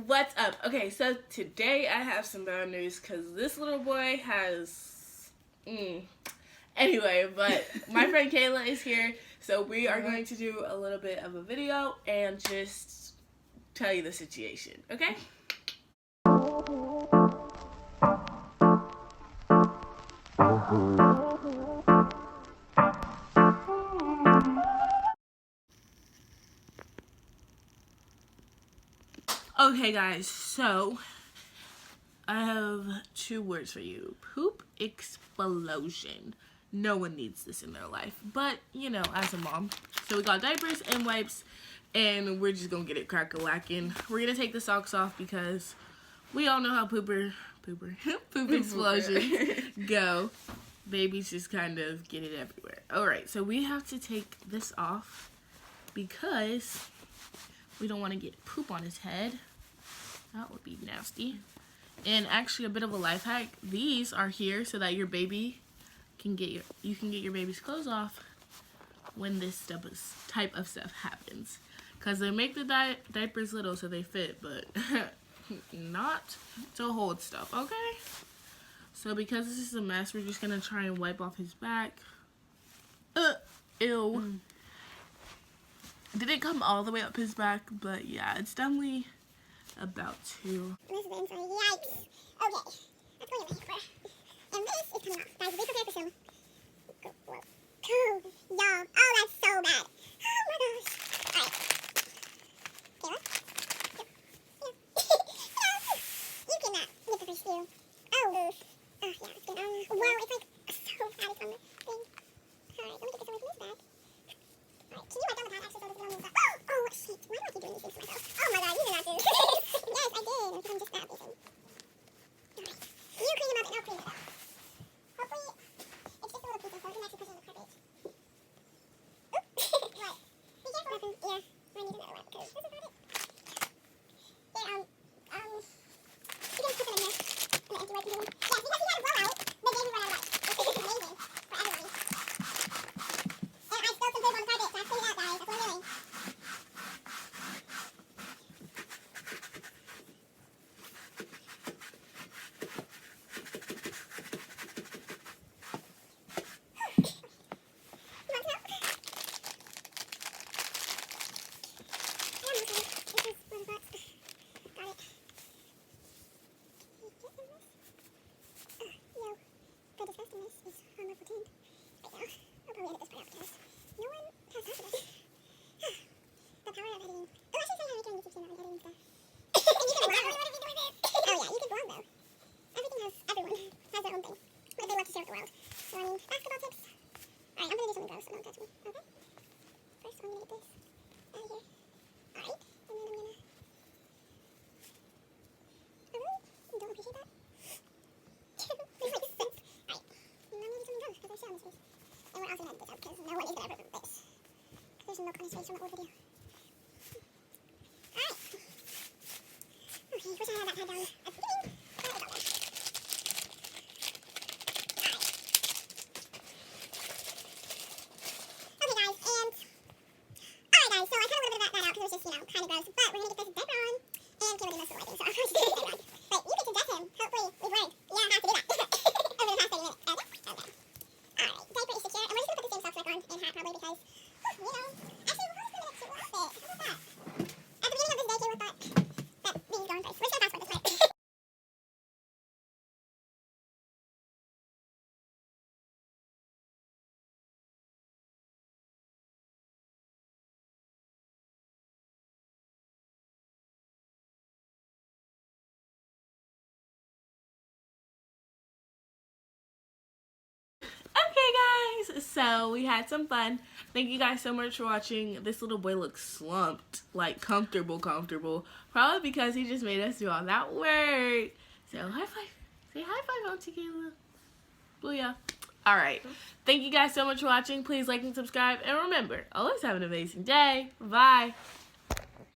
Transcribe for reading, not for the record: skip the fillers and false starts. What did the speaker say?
what's up? Okay, so today I have some bad news because this little boy has... Anyway, but my friend Kayla is here, so we are going to do a little bit of a video and just tell you the situation, okay? Okay guys, so I have two words for you. Poop explosion. No one needs this in their life, but you know, as a mom. So we got diapers and wipes, and we're just gonna get it crack-a-lacking. We're gonna take the socks off because we all know how poop explosions go. Babies just kind of get it everywhere. Alright, so we have to take this off because we don't want to get poop on his head. That would be nasty. And actually, a bit of a life hack. These are here so that your baby can get your baby's clothes off when this type of stuff happens. Cause they make the diapers little so they fit, but not to hold stuff. Okay. So because this is a mess, we're just gonna try and wipe off his back. Ew. Didn't come all the way up his back, but yeah, it's definitely about to. Yikes. Okay, that's what you're for. And this is coming off. Guys, be prepared for some. Y'all. Oh, that's so bad. Oh my gosh. Alright. Kayla? Yeah. You cannot get the first few. Oh, yeah, it's good. Whoa, it's like so bad. It's on the thing. Alright, let me get this away from this bag. Alright, can you wipe down the pad actually so this is on the Oh, shit. Why do I keep doing these things to myself? Oh my god, you did not do this. Yes, I did. I'm just that busy. Alright. You clean them up and I'll clean it up. Hopefully, it's just a little pieces so I can actually put it in the carpet. Oops. What? Be careful. Yeah, I need another one because this is not it. There, you can put them in here. In the empty wipe container. Yes, because he had a blowout the day we ran out of wipes. It's amazing for everybody. And I spilled some poop on the carpet, so I cleaned it out, guys. That's what I'm doing. There's milk on his face from the old video. Alright. Okay, wish I had that pad down at the beginning. But it's all there. Alright. Okay guys, and... Alright guys, so I cut a little bit of that out because it was just, kind of gross. But we're going to get this diaper on. And Kayla did most of the wiping, so I'll probably just get the diaper on. But you get to dress him. Hopefully, we've learned. You don't have to do that. Over the past 30 minutes. Okay. Alright, diaper is secure. And we're just going to put the same socks back on and hat probably because... You know, actually, we're probably going to get two outfits. How about that? At the beginning of this day, Kayla thought that these going first. We're just going to passport this way. Okay guys, so we had some fun. Thank you guys so much for watching. This little boy looks slumped, like comfortable. Probably because he just made us do all that work. So high five. Say high five, Auntie Kayla. Booyah. Alright. Thank you guys so much for watching. Please like and subscribe. And remember, always have an amazing day. Bye.